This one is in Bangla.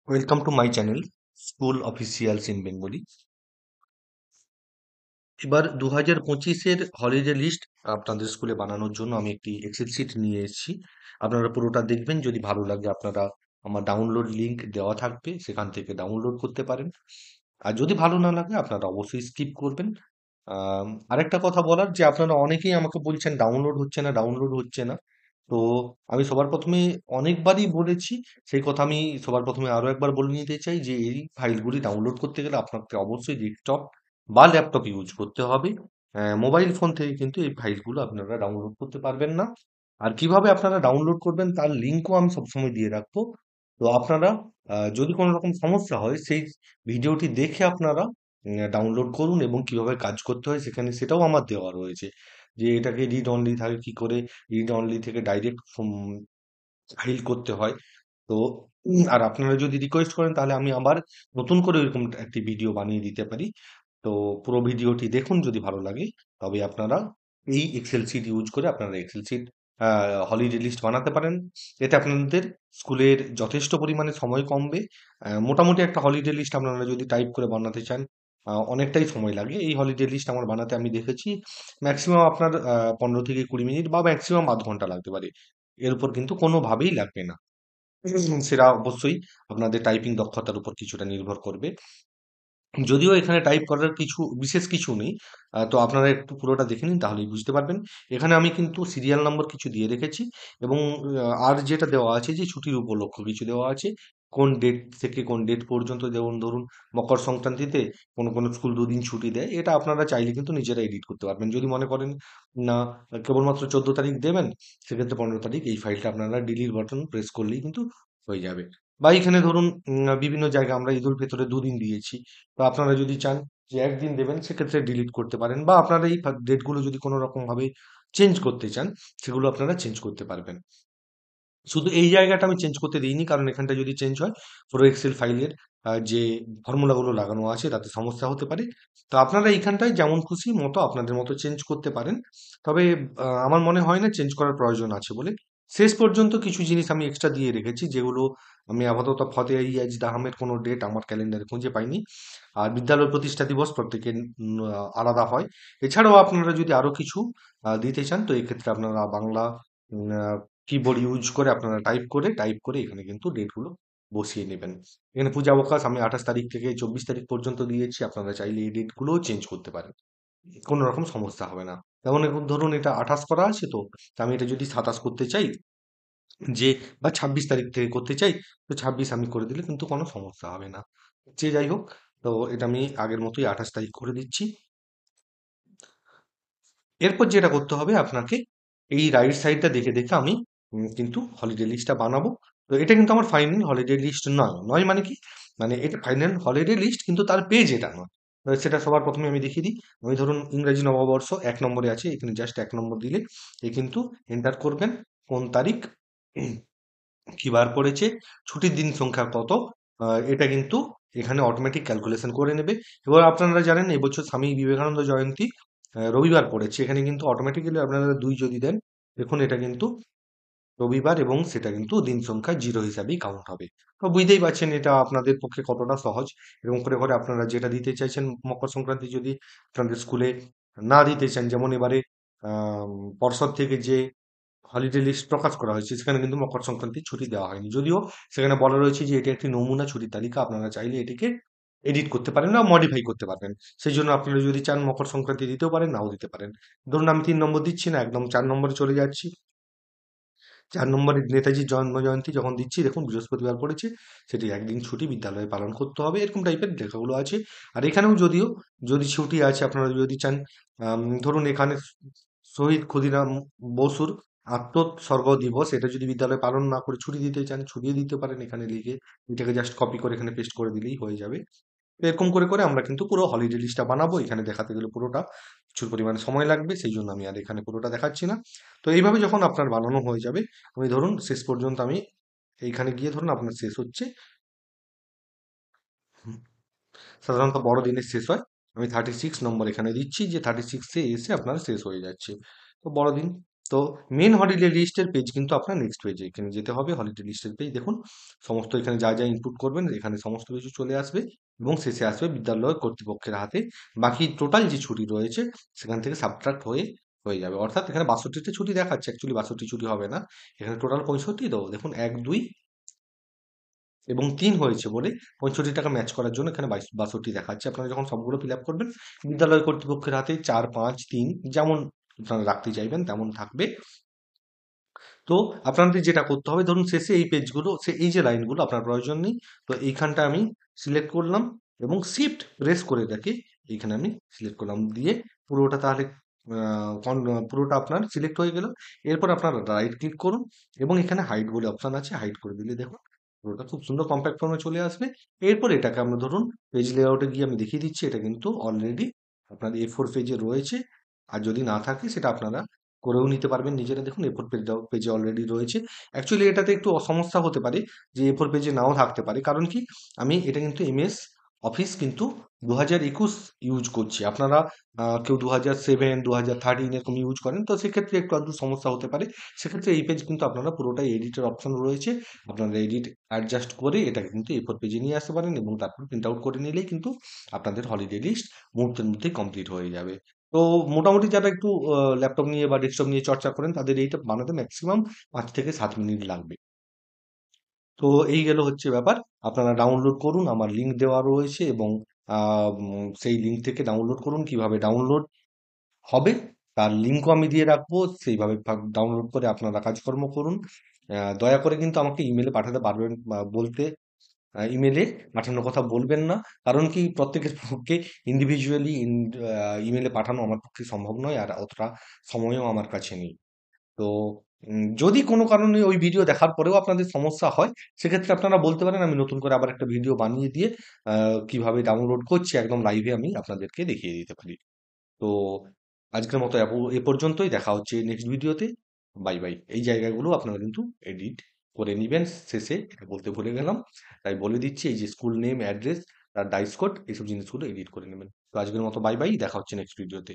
Welcome to my channel school officials in Bengali. এবার 2025-এর হলিডে লিস্ট আপনাদের স্কুলে বানানোর জন্য আমি একটি এক্সেল শিট নিয়ে এসেছি। আপনারা পুরোটা দেখবেন, যদি ভালো লাগে আপনারা আমার ডাউনলোড লিংক দেওয়া থাকবে, সেখান থেকে ডাউনলোড করতে পারেন। আর যদি ভালো না লাগে আপনারা অবশ্যই স্কিপ করবেন। আরেকটা কথা বলার, যে আপনারা অনেকেই আমাকে বলছেন ডাউনলোড হচ্ছে না, ডাউনলোড হচ্ছে না। তো আমি সবার প্রথমে অনেকবারই বলেছি, সেই কথা আমি সবার প্রথমে আরো একবার বলে নিতে চাই যে এই ফাইলগুলি ডাউনলোড করতে গেলে আপনাকে অবশ্যই ডেস্কটপ বা ল্যাপটপ ইউজ করতে হবে। মোবাইল ফোন থেকে কিন্তু এই ফাইলগুলো আপনারা ডাউনলোড করতে পারবেন না। আর কিভাবে আপনারা ডাউনলোড করবেন তার লিঙ্কও আমি সবসময় দিয়ে রাখবো। তো আপনারা যদি কোনো রকম সমস্যা হয়, সেই ভিডিওটি দেখে আপনারা ডাউনলোড করুন, এবং কিভাবে কাজ করতে হয় সেখানে সেটাও আমার দেওয়া রয়েছে, যে এটাকে রিড অনলি থাকে কি করে, রিড অনলি থেকে ডাইরেক্ট ফাইল করতে হয়। তো আর আপনারা যদি রিকোয়েস্ট করেন তাহলে আমি আবার নতুন করে এরকম একটি ভিডিও বানিয়ে দিতে পারি। তো পুরো ভিডিওটি দেখুন, যদি ভালো লাগে তবে আপনারা এই এক্সেল শিট ইউজ করে আপনারা এক্সেল শিট হলিডে লিস্ট বানাতে পারেন। এতে আপনাদের স্কুলের যথেষ্ট পরিমাণে সময় কমবে। মোটামুটি একটা হলিডে লিস্ট আপনারা যদি টাইপ করে বানাতে চান, অনেকটাই সময় লাগে। এই হলিডে লিস্ট আমার বানাতে আমি দেখেছি ম্যাক্সিমাম আপনার 15 থেকে 20 মিনিট বা ম্যাক্সিমাম আধ ঘন্টা লাগতে পারে। এর উপর কিন্তু কোনোভাবেই লাগবে না। সেটা অবশ্যই আপনাদের টাইপিং দক্ষতার উপর কিছুটা নির্ভর করবে। যদিও এখানে টাইপ করার কিছু বিশেষ কিছু নেই। তো আপনারা একটু পুরোটা দেখে নিন, তাহলেই বুঝতে পারবেন। এখানে আমি কিন্তু সিরিয়াল নম্বর কিছু দিয়ে রেখেছি, এবং আর যেটা দেওয়া আছে যে ছুটির উপলক্ষ কিছু দেওয়া আছে। কোন ডেট থেকে কোন ডেট পর্যন্ত, যেমন ধরুন মকর সংক্রান্তিতে কোনো স্কুল 2 দিন ছুটি দেয়। এটা আপনারা চাইলে কিন্তু নিজেরা এডিট করতে পারবেন। যদি মনে করেন না কেবলমাত্র 14 তারিখ দেবেন, সেক্ষেত্রে 15 তারিখ এই ফাইলটা আপনারা ডিলিট বাটন প্রেস করলেই কিন্তু হয়ে যাবে। বা এখানে ধরুন বিভিন্ন জায়গায় আমরা ঈদ উল ফিতরে 2 দিন দিয়েছি। তো আপনারা যদি চান যে 1 দিন দেবেন, সেক্ষেত্রে ডিলিট করতে পারেন, বা আপনারা এই ডেটগুলো যদি কোনো রকম ভাবে চেঞ্জ করতে চান, সেগুলো আপনারা চেঞ্জ করতে পারবেন। শুধু এই জায়গাটা আমি চেঞ্জ করতে দিইনি, কারণ এখানটা যদি চেঞ্জ হয় পুরো এক্সেল ফাইলের যে ফর্মুলাগুলো লাগানো আছে তাতে সমস্যা হতে পারে। তো আপনারা এইখানটায় যেমন খুশি মতো আপনাদের মতো চেঞ্জ করতে পারেন। তবে আমার মনে হয় না চেঞ্জ করার প্রয়োজন আছে বলে। শেষ পর্যন্ত কিছু জিনিস আমি এক্সট্রা দিয়ে রেখেছি, যেগুলো আমি আপাতত ফতে-ই-আজদ আহমেদ কোনো ডেট আমার ক্যালেন্ডারে খুঁজে পাইনি। আর বিদ্যালয় প্রতিষ্ঠা দিবস প্রত্যেকের আলাদা হয়। এছাড়াও আপনারা যদি আরো কিছু দিতে চান, তো এক্ষেত্রে আপনারা বাংলা কিবোর্ড ইউজ করে আপনারা টাইপ করে এখানে কিন্তু ডেটগুলো বসিয়ে নেবেন। এখানে পূজাবকাশ আমি 28 তারিখ থেকে 24 তারিখ পর্যন্ত দিয়েছি, আপনারা চাইলে এই ডেটগুলোও চেঞ্জ করতে পারেন। কোনো রকম সমস্যা হবে না। যেমন এখন ধরুন এটা 28 করা আছে, তো আমি এটা যদি 27 করতে চাই, যে বা 26 তারিখ থেকে করতে চাই, তো 26 আমি করে দিলে কিন্তু কোনো সমস্যা হবে না। যে যাই হোক, তো এটা আমি আগের মতোই 28 তারিখ করে দিচ্ছি। এরপর যেটা করতে হবে আপনাকে, এই রাইট সাইডটা দেখে দেখে আমি কিন্তু হলিডে লিস্টটা বানাবো। তো এটা কিন্তু আমার ফাইনাল হলিডে লিস্ট নয়। নয় মানে কি? মানে এটা ফাইনাল হলিডে লিস্ট, কিন্তু তার পেজ এটা নয়। সেটা সবার প্রথমে আমি দেখিয়ে দিই। আমি ধরুন ইংরেজি নববর্ষ 1 নম্বরে আছে, এখানে জাস্ট 1 নম্বর দিলে এ কিন্তু এন্টার করবেন কোন তারিখ, কি বার পড়েছে, ছুটির দিন সংখ্যা কত। এটা কিন্তু এখানে অটোমেটিক ক্যালকুলেশন করে নেবে। এবার আপনারা জানেন এবছর স্বামী বিবেকানন্দ জয়ন্তী রবিবার পড়েছে, এখানে কিন্তু অটোমেটিক্যালি আপনারা 2 যদি দেন, দেখুন এটা কিন্তু রবিবার, এবং সেটা কিন্তু দিন সংখ্যা 0 হিসাবেই কাউন্ট হবে। তো বুঝতেই পারছেন এটা আপনাদের পক্ষে কতটা সহজ। এরকম করে করে আপনারা যেটা দিতে চাইছেন মকর সংক্রান্তি যদি আপনাদের স্কুলে না দিতে চান, যেমন এবারে আম পর্ষদ থেকে যে হলিডে লিস্ট প্রকাশ করা হয়েছে, সেখানে কিন্তু মকর সংক্রান্তির ছুটি দেওয়া হয়নি। যদিও সেখানে বলা রয়েছে যে এটি একটি নমুনা ছুটির তালিকা, আপনারা চাইলে এটিকে এডিট করতে পারেন বা মডিফাই করতে পারবেন। সেই জন্য আপনারা যদি চান মকর সংক্রান্তি দিতেও পারেন, নাও দিতে পারেন। ধরুন আমি 3 নম্বর দিচ্ছি না, একদম 4 নম্বরে চলে যাচ্ছি। 4 নম্বরে নেতাজির জন্ম জয়ন্তী যখন দিচ্ছি, দেখুন বৃহস্পতিবার পড়েছে, সেটি একদিন ছুটি বিদ্যালয়ে পালন করতে হবে, এরকম টাইপের লেখাগুলো আছে। আর এখানেও যদিও যদি ছুটি আছে, আপনারা যদি চান ধরুন এখানে শহীদ ক্ষুদিরাম বসুর আত্মোৎসর্গ দিবস, এটা যদি বিদ্যালয়ে পালন না করে ছুটি দিতে চান, ছুটিয়ে দিতে পারেন এখানে লিখে। এটাকে জাস্ট কপি করে এখানে পেস্ট করে দিলেই হয়ে যাবে। তো এরকম করে করে আমরা কিন্তু পুরো হলিডে লিস্টটা বানাবো। এখানে দেখাতে গেলে পুরোটা প্রচুর পরিমাণে সময় লাগবে, সেই জন্য আমি আর এখানে পুরোটা দেখাচ্ছি না। তো এইভাবে যখন আপনার বানানো হয়ে যাবে, আমি ধরুন শেষ পর্যন্ত আমি এইখানে গিয়ে ধরুন আপনার শেষ হচ্ছে, হুম, সাধারণত বড়দিনের শেষ হয়। আমি 36 নম্বর এখানে দিচ্ছি, যে 36-এ এসে আপনার শেষ হয়ে যাচ্ছে। তো বড়দিন তো মেন হলিডে লিস্টের পেজ কিন্তু আপনার নেক্সট পেজে, এখানে যেতে হবে হলিডে লিস্টের পেজ, দেখুন সমস্ত এখানে যা যা ইনপুট করবেন এখানে সমস্ত কিছু চলে আসবে এবং শেষে আসবে বিদ্যালয় কর্তৃপক্ষের হাতে বাকি টোটাল যে ছুটি রয়েছে সেখান থেকে সাবট্রাক্ট হয়ে যাবে। অর্থাৎ এখানে 62টা ছুটি দেখাচ্ছে, অ্যাকচুয়ালি 62 ছুটি হবে না, এখানে টোটাল 65। তো দেখুন 1, 2 এবং 3 হয়েছে বলে 65 টাকা ম্যাচ করার জন্য এখানে 62 দেখাচ্ছে। আপনারা যখন সবগুলো ফিল আপ করবেন বিদ্যালয় কর্তৃপক্ষের হাতে 4, 5, 3 যেমন আপনারা রাখতে চাইবেন তেমন থাকবে। তো আপনাদের যেটা করতে হবে, ধরুন শেষে এই পেজগুলো এই যে লাইনগুলো আপনার প্রয়োজন নেই, তো এইখানটা আমি সিলেক্ট করলাম এবং শিফট প্রেস করে রেখে এইখানে আমি সিলেক্ট করলাম, দিয়ে পুরোটা তাহলে পুরোটা আপনার সিলেক্ট হয়ে গেল। এরপর আপনার রাইট ক্লিক করুন এবং এখানে হাইড বলে অপশন আছে, হাইড করে দিলে দেখুন পুরোটা খুব সুন্দর কম্প্যাক্ট ফর্মে চলে আসবে। এরপর এটাকে আমরা ধরুন পেজ লেআউটে গিয়ে আমি দেখিয়ে দিচ্ছি, এটা কিন্তু অলরেডি আপনার A4 পেজে রয়েছে। আর যদি না থাকে সেটা আপনারা করেও নিতে পারবেন নিজেরা। দেখুন A4 পেজে অলরেডি রয়েছে। অ্যাকচুয়ালি এটাতে একটু সমস্যা হতে পারে যে A4 পেজে নাও থাকতে পারে, কারণ কি আমি এটা কিন্তু এমএস অফিস কিন্তু 2021 ইউজ করছি। আপনারা কেউ 2007, 2013 এরকম ইউজ করেন, তো সেক্ষেত্রে একটু আধটু সমস্যা হতে পারে। সেক্ষেত্রে এই পেজ কিন্তু আপনারা পুরোটাই এডিটের অপশন রয়েছে, আপনারা এডিট অ্যাডজাস্ট করে এটাকে কিন্তু A4 পেজে নিয়ে আসতে পারেন এবং তারপর প্রিন্ট আউট করে নিলেই কিন্তু আপনাদের হলিডে লিস্ট মুহূর্তের মধ্যেই কমপ্লিট হয়ে যাবে। তো মোটামুটি যারা একটু ল্যাপটপ নিয়ে বা ডেস্কটপ নিয়ে চর্চা করেন তাদের এইটা বানাতে ম্যাক্সিমাম 5 থেকে 7 মিনিট লাগবে। তো এই গেল হচ্ছে ব্যাপার। আপনারা ডাউনলোড করুন, আমার লিঙ্ক দেওয়া রয়েছে এবং সেই লিঙ্ক থেকে ডাউনলোড করুন। কিভাবে ডাউনলোড হবে তার লিঙ্কও আমি দিয়ে রাখবো, সেইভাবে ডাউনলোড করে আপনারা কাজকর্ম করুন। দয়া করে কিন্তু আমাকে ইমেলে পাঠাতে পারবেন বা বলতে ইমেলে পাঠানোর কথা বলবেন না, কারণ কি প্রত্যেকের পক্ষে ইন্ডিভিজুয়ালি ইমেলে পাঠানো আমার পক্ষে সম্ভব নয়, আর অতটা সময়ও আমার কাছে নেই। তো যদি কোনো কারণে ওই ভিডিও দেখার পরেও আপনাদের সমস্যা হয়, সেক্ষেত্রে আপনারা বলতে পারেন, আমি নতুন করে আবার একটা ভিডিও বানিয়ে দিয়ে কিভাবে ডাউনলোড করছি একদম লাইভে আমি আপনাদেরকে দেখিয়ে দিতে পারি। তো আজকের মতো এ পর্যন্তই, দেখা হচ্ছে নেক্সট ভিডিওতে। Bye bye. এই জায়গাগুলো আপনারা কিন্তু এডিট করে নিবেন শেষে, এটা বলতে ভুলে গেলাম, তাই বলে দিচ্ছি, এই যে স্কুল নেম, অ্যাড্রেস, তার ডাইস কোড, এইসব জিনিসগুলো এডিট করে নেবেন। তো আজকের মতো বাই বাই, দেখা হচ্ছে নেক্সট ভিডিওতে।